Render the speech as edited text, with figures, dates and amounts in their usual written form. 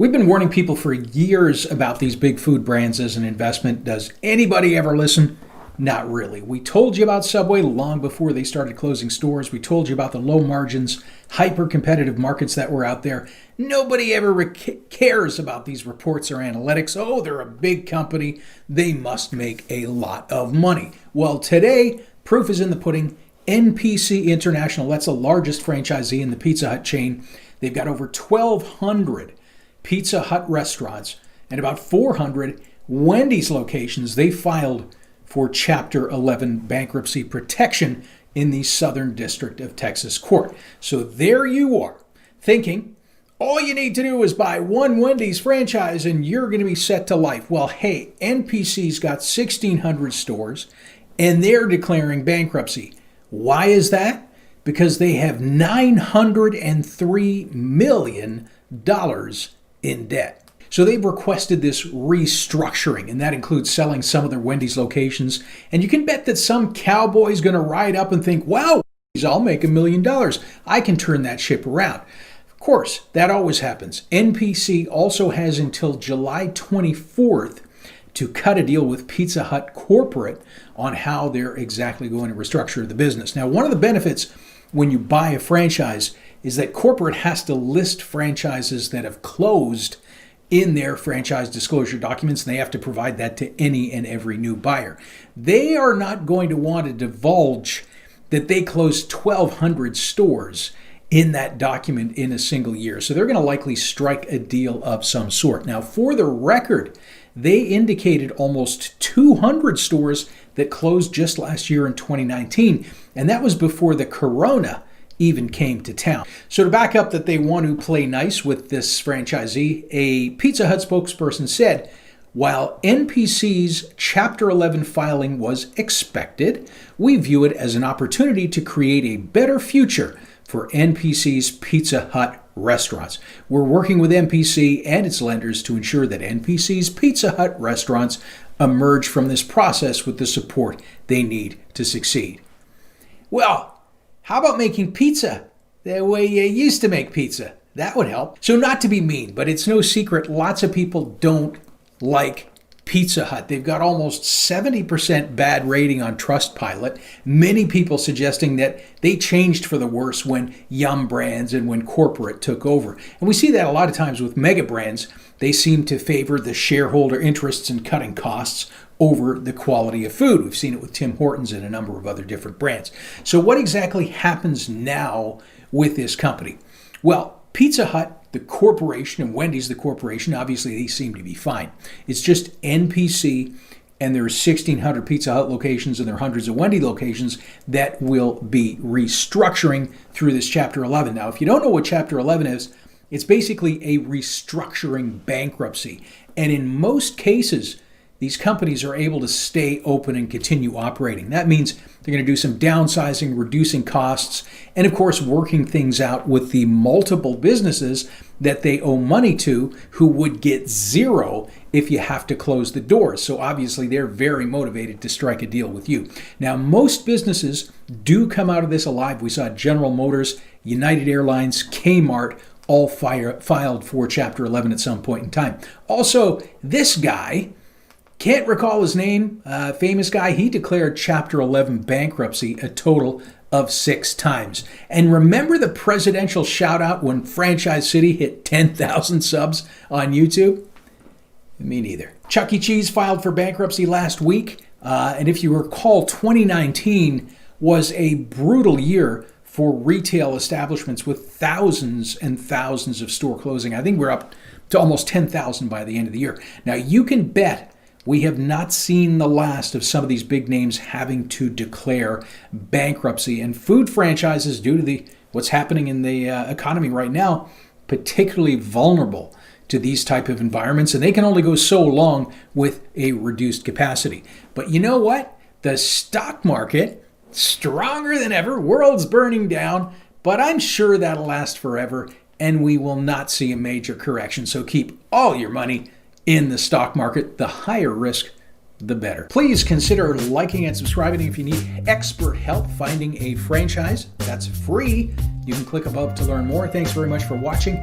We've been warning people for years about these big food brands as an investment. Does anybody ever listen? Not really. We told you about Subway long before they started closing stores. We told you about the low margins, hyper-competitive markets that were out there. Nobody ever cares about these reports or analytics. Oh, they're a big company. They must make a lot of money. Well, today, proof is in the pudding. NPC International, that's the largest franchisee in the Pizza Hut chain. They've got over 1,200 Pizza Hut restaurants and about 400 Wendy's locations. They filed for Chapter 11 bankruptcy protection in the Southern District of Texas court. So there you are, thinking all you need to do is buy one Wendy's franchise and you're going to be set to life. Well, hey, NPC's got 1,600 stores and they're declaring bankruptcy. Why is that? Because they have $903 million in debt. So they've requested this restructuring, and that includes selling some of their Wendy's locations. And you can bet that some cowboy's going to ride up and think, wow, I'll make $1 million. I can turn that ship around. Of course, that always happens. NPC also has until July 24th to cut a deal with Pizza Hut corporate on how they're exactly going to restructure the business. Now, one of the benefits when you buy a franchise is that corporate has to list franchises that have closed in their franchise disclosure documents, and they have to provide that to any and every new buyer. They are not going to want to divulge that they closed 1,200 stores in that document in a single year. So they're going to likely strike a deal of some sort. Now, for the record, they indicated almost 200 stores that closed just last year in 2019, and that was before the corona even came to town. So to back up that they want to play nice with this franchisee, a Pizza Hut spokesperson said, while NPC's Chapter 11 filing was expected, we view it as an opportunity to create a better future for NPC's Pizza Hut restaurants. We're working with NPC and its lenders to ensure that NPC's Pizza Hut restaurants emerge from this process with the support they need to succeed. Well, how about making pizza the way you used to make pizza? That would help. So not to be mean, but it's no secret lots of people don't like Pizza Hut. They've got almost 70% bad rating on Trustpilot. Many people suggesting that they changed for the worse when Yum Brands and when corporate took over. And we see that a lot of times with mega brands. They seem to favor the shareholder interests in cutting costs over the quality of food. We've seen it with Tim Hortons and a number of other different brands. So what exactly happens now with this company? Well, Pizza Hut, the corporation, and Wendy's, the corporation, obviously they seem to be fine. It's just NPC and there's 1,600 Pizza Hut locations and there are hundreds of Wendy locations that will be restructuring through this Chapter 11. Now, if you don't know what Chapter 11 is, it's basically a restructuring bankruptcy. And in most cases, these companies are able to stay open and continue operating. That means they're going to do some downsizing, reducing costs, and of course, working things out with the multiple businesses that they owe money to who would get zero if you have to close the doors. So obviously, they're very motivated to strike a deal with you. Now, most businesses do come out of this alive. We saw General Motors, United Airlines, Kmart, all filed for Chapter 11 at some point in time. Also, this guy, can't recall his name, famous guy, he declared Chapter 11 bankruptcy a total of 6 times. And remember the presidential shout out when Franchise City hit 10,000 subs on YouTube? Me neither. Chuck E. Cheese filed for bankruptcy last week. And if you recall, 2019 was a brutal year for retail establishments with thousands and thousands of store closing. I think we're up to almost 10,000 by the end of the year. Now, you can bet we have not seen the last of some of these big names having to declare bankruptcy. And food franchises, due to what's happening in the economy right now, particularly vulnerable to these type of environments. And they can only go so long with a reduced capacity. But you know what? The stock market, stronger than ever, world's burning down, but I'm sure that'll last forever and we will not see a major correction. So keep all your money in the stock market. The higher risk, the better. Please consider liking and subscribing if you need expert help finding a franchise. That's free. You can click above to learn more. Thanks very much for watching.